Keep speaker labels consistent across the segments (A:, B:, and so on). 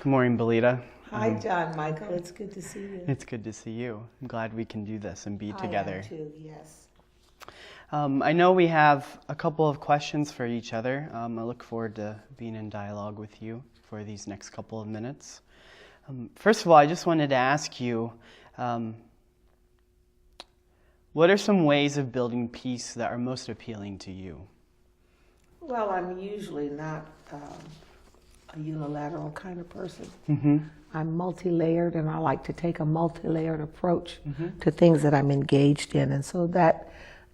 A: Good morning, Belita.
B: Hi, John Michael. It's good to see you.
A: It's good to see you. I'm glad we can do this and be
B: I
A: together.
B: am too, yes.
A: I know we have a couple of questions for each other. I look forward to being in dialogue with you for these next couple of minutes. First of all, I just wanted to ask you, what are some ways of building peace that are most appealing to you?
B: Well, I'm usually not a unilateral kind of person.
A: Mm-hmm.
B: I'm multi-layered, and I like to take a multi-layered approach to things that I'm engaged in. And so that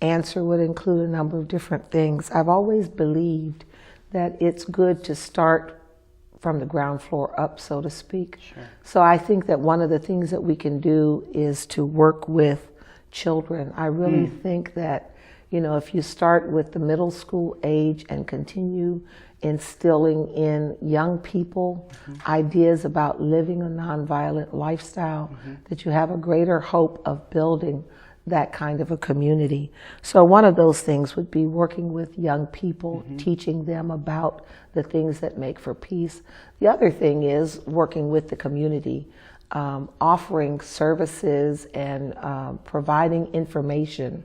B: answer would include a number of different things. I've always believed that it's good to start from the ground floor up, so to speak.
A: Sure.
B: So I think that one of the things that we can do is to work with children. I really think that, you know, if you start with the middle school age and continue instilling in young people ideas about living a nonviolent lifestyle, that you have a greater hope of building that kind of a community. So one of those things would be working with young people, teaching them about the things that make for peace. The other thing is working with the community, offering services and providing information,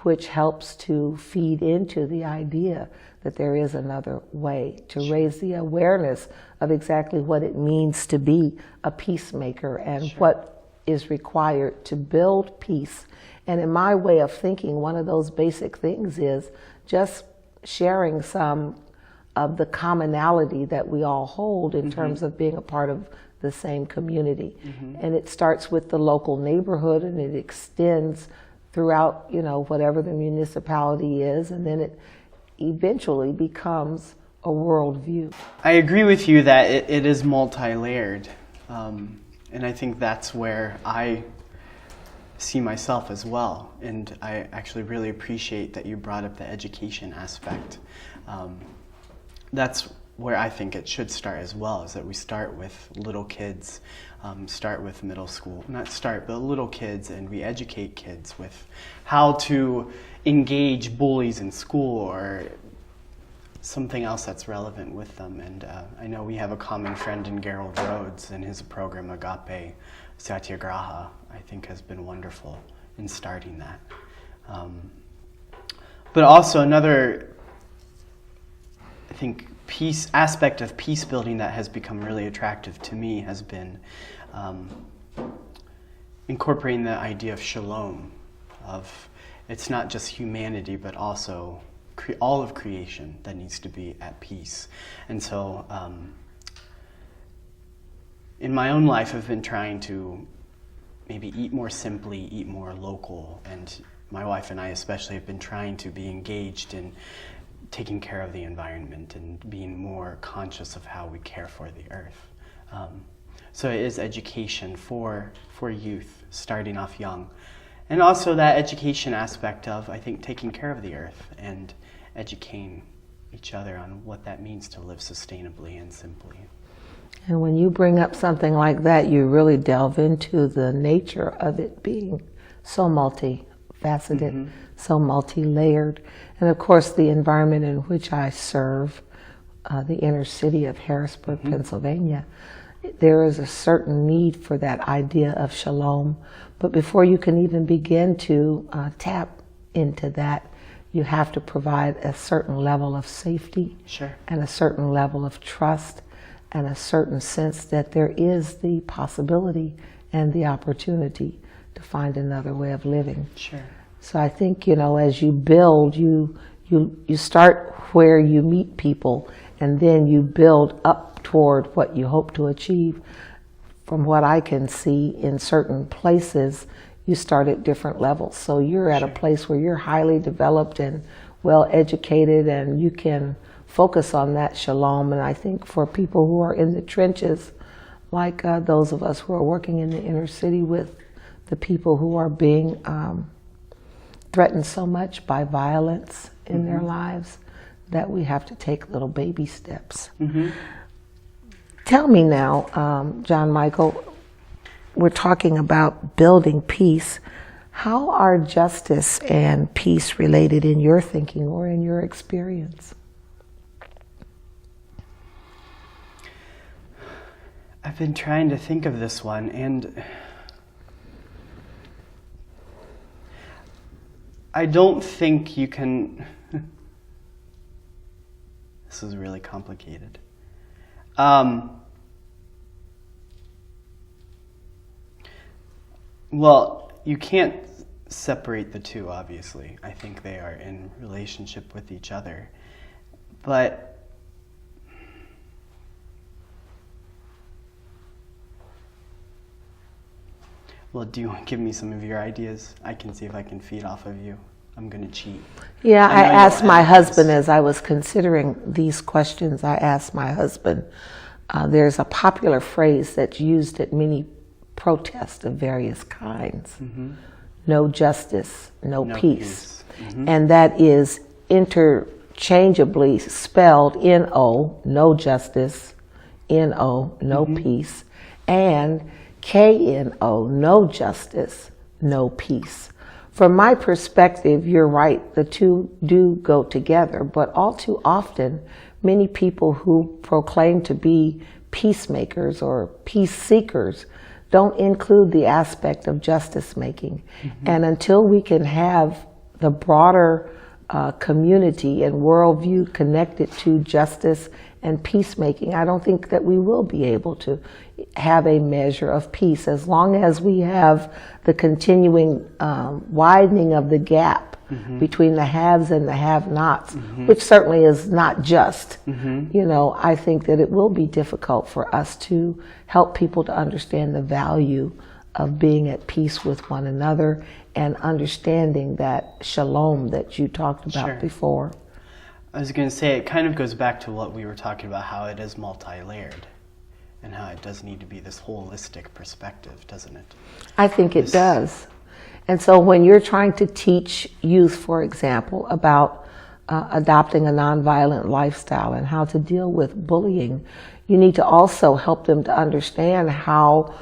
B: which helps to feed into the idea that there is another way, to raise the awareness of exactly what it means to be a peacemaker and what is required to build peace. And in my way of thinking, one of those basic things is just sharing some of the commonality that we all hold in terms of being a part of the same community. And it starts with the local neighborhood, and it extends throughout, you know, whatever the municipality is, and then it eventually becomes a worldview.
A: I agree with you that it is multi-layered, and I think that's where I see myself as well. And I actually really appreciate that you brought up the education aspect. That's where I think it should start as well, is that we start with little kids, start with middle school, not start, but little kids, and we educate kids with how to engage bullies in school or something else that's relevant with them. And I know we have a common friend in Gerald Rhodes, and his program Agape Satyagraha, I think, has been wonderful in starting that. But also another, I think, aspect of peace building that has become really attractive to me has been incorporating the idea of shalom, of it's not just humanity, but also all of creation that needs to be at peace. And so in my own life, I've been trying to maybe eat more simply, eat more local, and my wife and I especially have been trying to be engaged in taking care of the environment and being more conscious of how we care for the earth. So it is education for youth, starting off young. And also that education aspect of, I think, taking care of the earth and educating each other on what that means to live sustainably and simply.
B: And when you bring up something like that, you really delve into the nature of it being so multifaceted, so multi-layered. And of course, the environment in which I serve, the inner city of Harrisburg, Pennsylvania, there is a certain need for that idea of shalom. But before you can even begin to tap into that, you have to provide a certain level of safety and a certain level of trust and a certain sense that there is the possibility and the opportunity to find another way of living. So I think, you know, as you build, you start where you meet people, and then you build up toward what you hope to achieve. From what I can see in certain places, you start at different levels. So you're at a place where you're highly developed and well educated, and you can focus on that shalom. And I think for people who are in the trenches, like those of us who are working in the inner city with the people who are being threatened so much by violence in their lives, that we have to take little baby steps. Tell me now, John Michael, we're talking about building peace. How are justice and peace related in your thinking or in your experience?
A: I've been trying to think of this one, and I don't think you can. This is really complicated. Well, you can't separate the two, obviously. I think they are in relationship with each other. But well, do you want to give me some of your ideas? I can see if I can feed off of you. I'm going to cheat.
B: Yeah, I
A: know you
B: asked
A: don't
B: my
A: have
B: husband
A: this.
B: as I was considering these questions, I asked my husband, there's a popular phrase that's used at many protests of various kinds. No justice, no peace. And that is interchangeably spelled N-O, no justice, N-O, no peace, and K-N-O, no justice, no peace. From my perspective, you're right, the two do go together, but all too often, many people who proclaim to be peacemakers or peace seekers don't include the aspect of justice making. And until we can have the broader community and worldview connected to justice and peacemaking, I don't think that we will be able to have a measure of peace as long as we have the continuing widening of the gap between the haves and the have-nots, which certainly is not just. You know, I think that it will be difficult for us to help people to understand the value of being at peace with one another and understanding that shalom that you talked about before.
A: I was going to say, it kind of goes back to what we were talking about, how it is multi-layered and how it does need to be this holistic perspective, doesn't it?
B: I think it does. And so when you're trying to teach youth, for example, about adopting a nonviolent lifestyle and how to deal with bullying, you need to also help them to understand how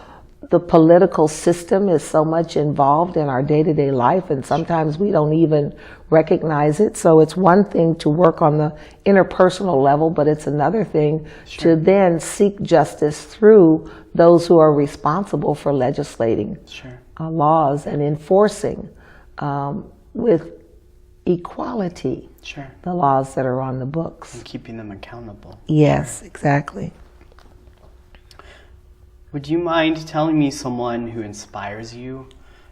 B: the political system is so much involved in our day-to-day life, and sometimes we don't even recognize it. So it's one thing to work on the interpersonal level, but it's another thing to then seek justice through those who are responsible for legislating laws and enforcing with equality the laws that are on the books.
A: And keeping them accountable.
B: Yes, exactly.
A: Would you mind telling me someone who inspires you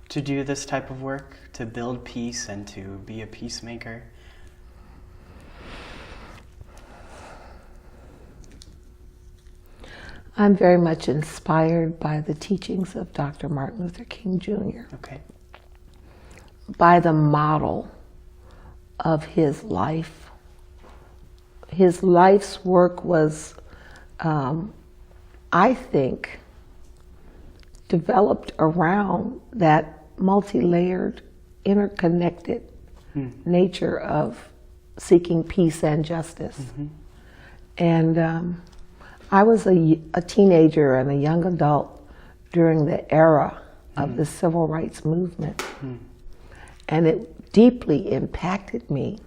A: to do this type of work, to build peace and to be a peacemaker?
B: I'm very much inspired by the teachings of Dr. Martin Luther King Jr.
A: Okay.
B: By the model of his life. His life's work was, I think, developed around that multi-layered, interconnected nature of seeking peace and justice. And I was a teenager and a young adult during the era of the civil rights movement. And it deeply impacted me.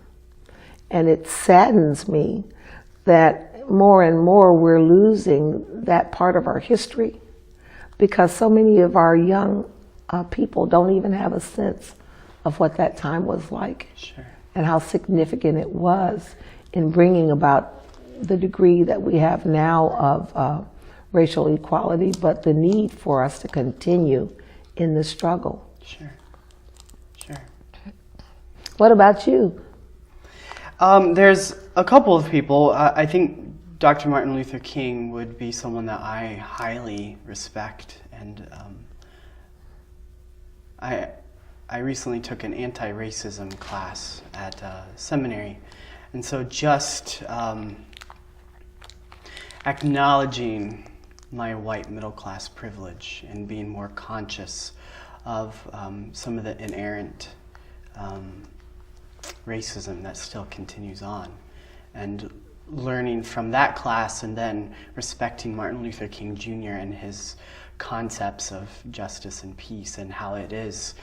B: And it saddens me that more and more we're losing that part of our history because so many of our young people don't even have a sense of what that time was like and how significant it was in bringing about the degree that we have now of racial equality, but the need for us to continue in the struggle. What about you?
A: There's a couple of people. I think Dr. Martin Luther King would be someone that I highly respect, and I recently took an anti-racism class at seminary, and so just acknowledging my white middle-class privilege and being more conscious of some of the inherent racism that still continues on, and learning from that class and then respecting Martin Luther King Jr. and his concepts of justice and peace and how it is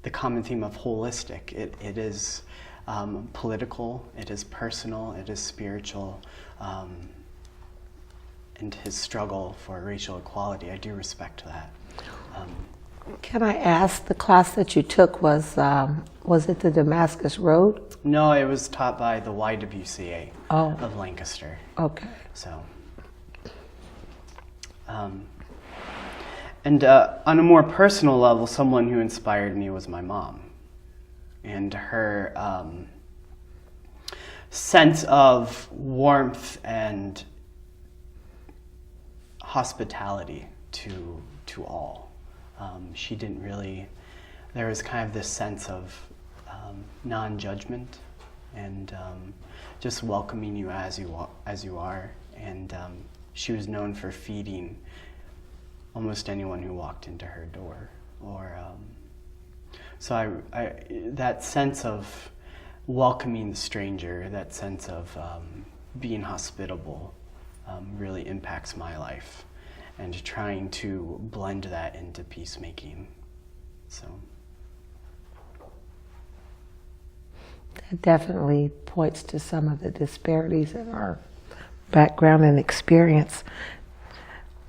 A: the common theme of holistic. It is political, it is personal, it is spiritual, and his struggle for racial equality. I do respect that.
B: Can I ask, the class that you took was it the Damascus Road?
A: No, it was taught by the YWCA of Lancaster.
B: Okay.
A: So, and on a more personal level, someone who inspired me was my mom, and her sense of warmth and hospitality to all. She didn't really, there was kind of this sense of non-judgment and just welcoming you as you are. And she was known for feeding almost anyone who walked into her door. Or so I that sense of welcoming the stranger, that sense of being hospitable, really impacts my life, and trying to blend that into peacemaking. So
B: that definitely points to some of the disparities in our background and experience.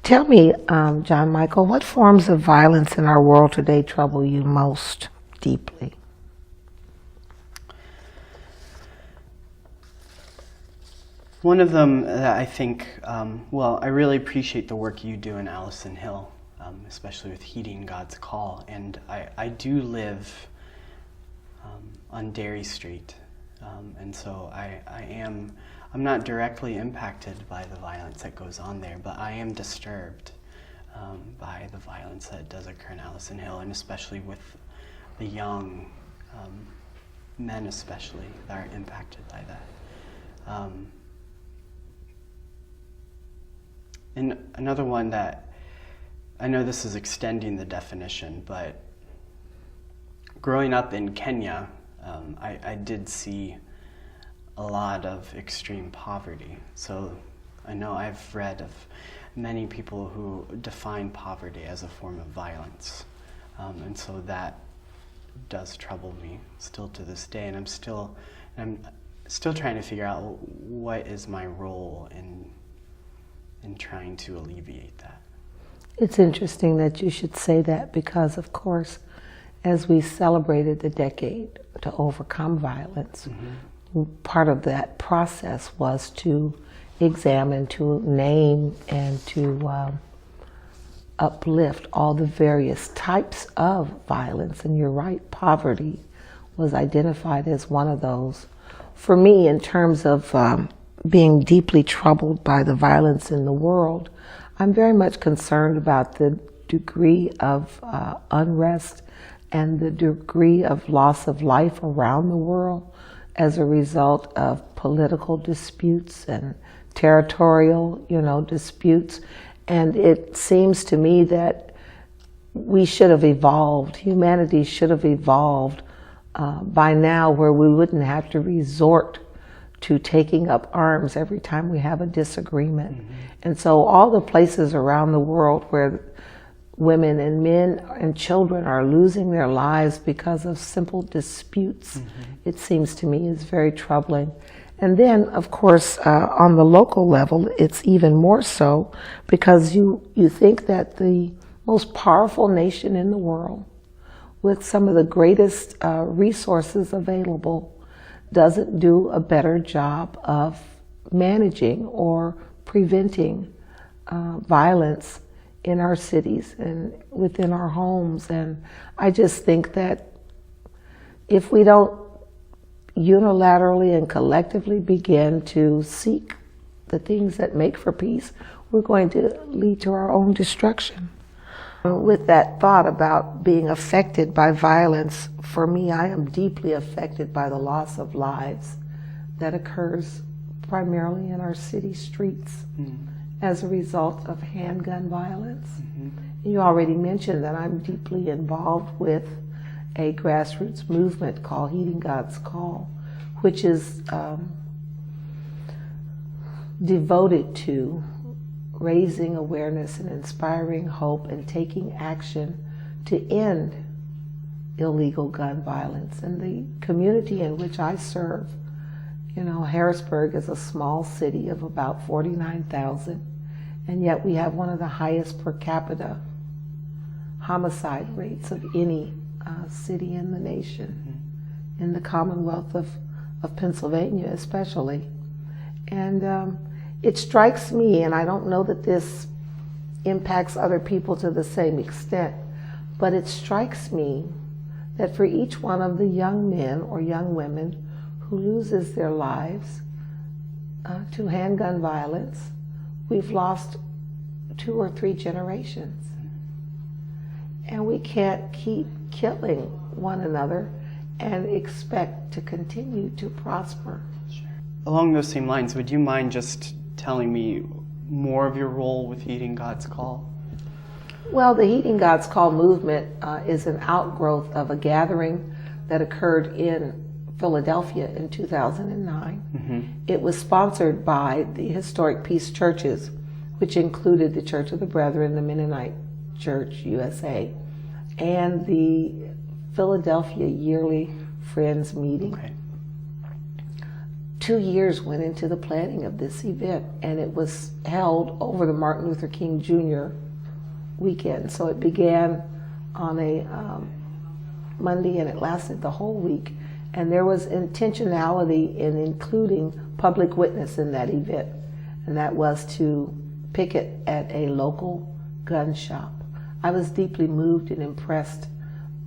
B: Tell me, John Michael, what forms of violence in our world today trouble you most deeply?
A: One of them that I think, I really appreciate the work you do in Allison Hill, especially with Heeding God's Call. And I do live on Derry Street, and so I'm not directly impacted by the violence that goes on there, but I am disturbed by the violence that does occur in Allison Hill, and especially with the young men especially that are impacted by that. And another one that, I know this is extending the definition, but growing up in Kenya, I did see a lot of extreme poverty. So I know I've read of many people who define poverty as a form of violence. And so that does trouble me still to this day. And I'm still trying to figure out what is my role in trying to alleviate that.
B: It's interesting that you should say that, because of course, as we celebrated the decade to overcome violence, part of that process was to examine, to name, and to uplift all the various types of violence. And you're right, poverty was identified as one of those. For me, in terms of being deeply troubled by the violence in the world, I'm very much concerned about the degree of unrest and the degree of loss of life around the world as a result of political disputes and territorial, disputes. And it seems to me that we should have evolved, humanity should have evolved by now, where we wouldn't have to resort to taking up arms every time we have a disagreement. And so all the places around the world where women and men and children are losing their lives because of simple disputes, it seems to me is very troubling. And then, of course, on the local level, it's even more so, because you think that the most powerful nation in the world, with some of the greatest resources available, doesn't do a better job of managing or preventing violence in our cities and within our homes. And I just think that if we don't unilaterally and collectively begin to seek the things that make for peace, we're going to lead to our own destruction. With that thought about being affected by violence, for me, I am deeply affected by the loss of lives that occurs primarily in our city streets as a result of handgun violence. You already mentioned that I'm deeply involved with a grassroots movement called Heeding God's Call, which is devoted to raising awareness and inspiring hope and taking action to end illegal gun violence. And the community in which I serve, Harrisburg is a small city of about 49,000, And yet we have one of the highest per capita homicide rates of any city in the nation, in the Commonwealth of Pennsylvania especially. And it strikes me, and I don't know that this impacts other people to the same extent, but it strikes me that for each one of the young men or young women who loses their lives to handgun violence, we've lost 2 or 3 generations. And we can't keep killing one another and expect to continue to prosper.
A: Sure. Along those same lines, would you mind just telling me more of your role with Heeding God's Call?
B: Well, the Heeding God's Call movement is an outgrowth of a gathering that occurred in Philadelphia in 2009. It was sponsored by the historic Peace Churches, which included the Church of the Brethren, the Mennonite Church USA, and the Philadelphia Yearly Friends Meeting.
A: Okay.
B: 2 years went into the planning of this event, and it was held over the Martin Luther King Jr. weekend. So it began on a Monday and it lasted the whole week. And there was intentionality in including public witness in that event, and that was to picket at a local gun shop. I was deeply moved and impressed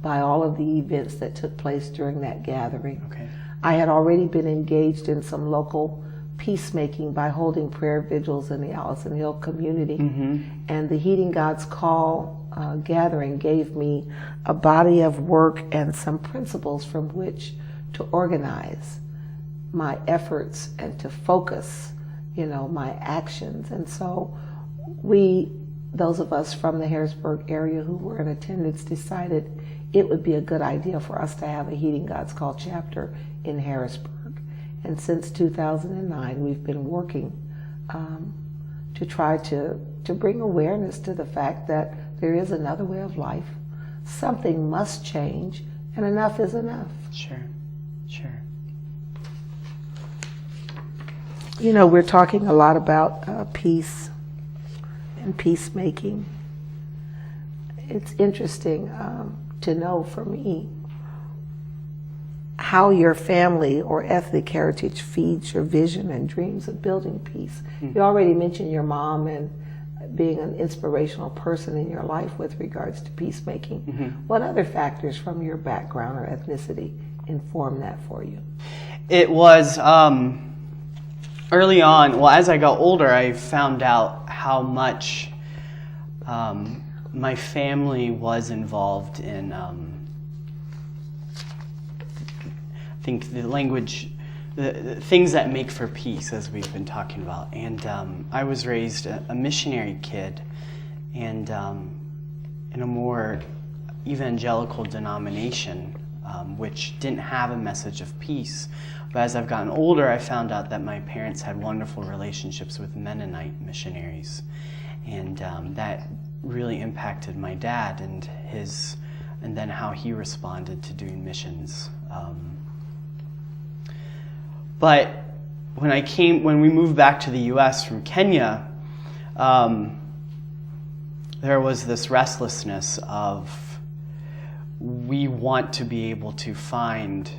B: by all of the events that took place during that gathering.
A: Okay.
B: I had already been engaged in some local peacemaking by holding prayer vigils in the Allison Hill community. And the Heeding God's Call gathering gave me a body of work and some principles from which to organize my efforts and to focus, my actions. And so those of us from the Harrisburg area who were in attendance decided it would be a good idea for us to have a Heeding God's Call chapter in Harrisburg. And since 2009, we've been working to try to bring awareness to the fact that there is another way of life. Something must change, and enough is enough.
A: Sure.
B: We're talking a lot about peace and peacemaking. It's interesting to know for me how your family or ethnic heritage feeds your vision and dreams of building peace. You already mentioned your mom and being an inspirational person in your life with regards to peacemaking. What other factors from your background or ethnicity inform that for you?
A: It was early on, well, as I got older, I found out how much my family was involved in, I think the language, the things that make for peace, as we've been talking about. And I was raised a missionary kid, and in a more evangelical denomination, which didn't have a message of peace. But as I've gotten older, I found out that my parents had wonderful relationships with Mennonite missionaries, and that really impacted my dad and then how he responded to doing missions. But when we moved back to the U.S. from Kenya, there was this restlessness of, we want to be able to find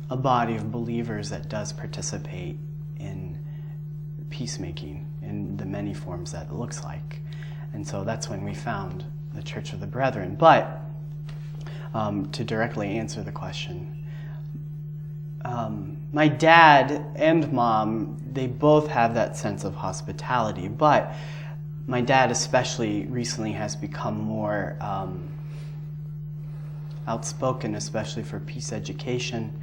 A: a body of believers that does participate in peacemaking in the many forms that it looks like. And so that's when we found the Church of the Brethren. But to directly answer the question, my dad and mom, they both have that sense of hospitality, but my dad especially recently has become more outspoken, especially for peace education,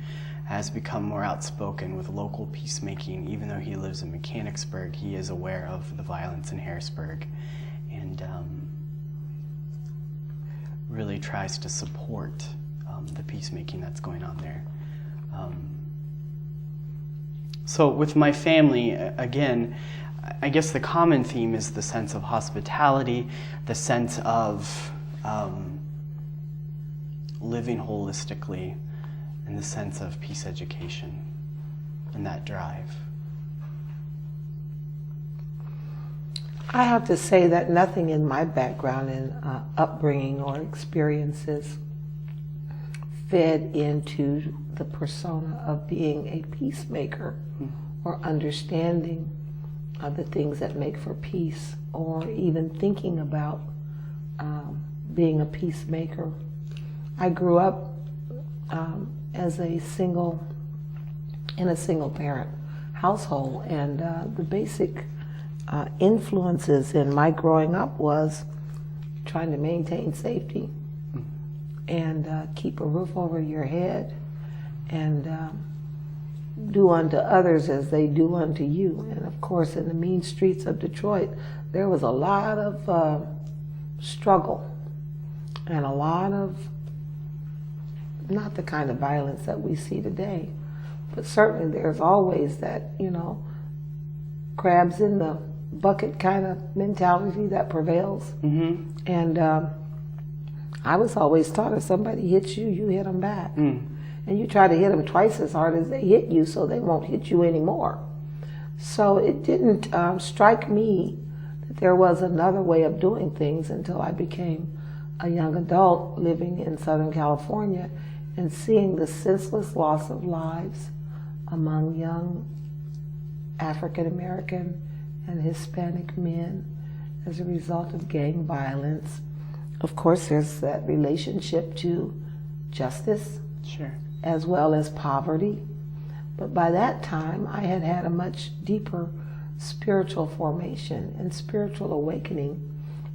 A: has become more outspoken with local peacemaking. Even though he lives in Mechanicsburg, he is aware of the violence in Harrisburg, and really tries to support the peacemaking that's going on there. So with my family, again, I guess the common theme is the sense of hospitality, the sense of living holistically, and the sense of peace education and that drive.
B: I have to say that nothing in my background and upbringing or experiences fed into the persona of being a peacemaker or understanding the things that make for peace, or even thinking about being a peacemaker. I grew up as in a single parent household, and the basic influences in my growing up was trying to maintain safety and keep a roof over your head and do unto others as they do unto you. And of course, in the mean streets of Detroit, there was a lot of struggle and a lot of, not the kind of violence that we see today, but certainly there's always that, crabs in the bucket kind of mentality that prevails. And I was always taught, if somebody hits you, you hit them back. And you try to hit them twice as hard as they hit you so they won't hit you anymore. So it didn't strike me that there was another way of doing things until I became a young adult living in Southern California and seeing the senseless loss of lives among young African American and Hispanic men as a result of gang violence. Of course, there's that relationship to justice.
A: Sure.
B: As well as poverty. But by that time, I had had a much deeper spiritual formation and spiritual awakening,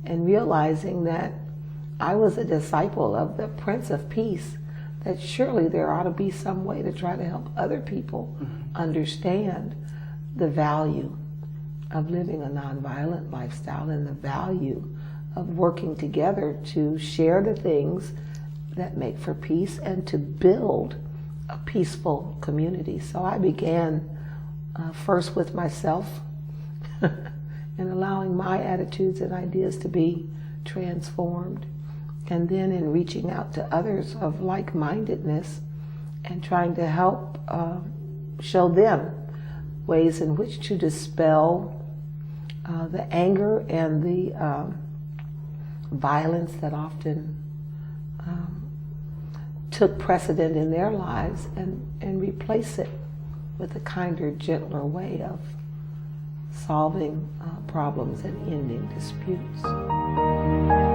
B: and realizing that I was a disciple of the Prince of Peace, that surely there ought to be some way to try to help other people understand the value of living a nonviolent lifestyle and the value of working together to share the things that make for peace and to build a peaceful community. So I began first with myself and allowing my attitudes and ideas to be transformed, and then in reaching out to others of like-mindedness and trying to help show them ways in which to dispel the anger and the violence that often took precedent in their lives, and replace it with a kinder, gentler way of solving problems and ending disputes.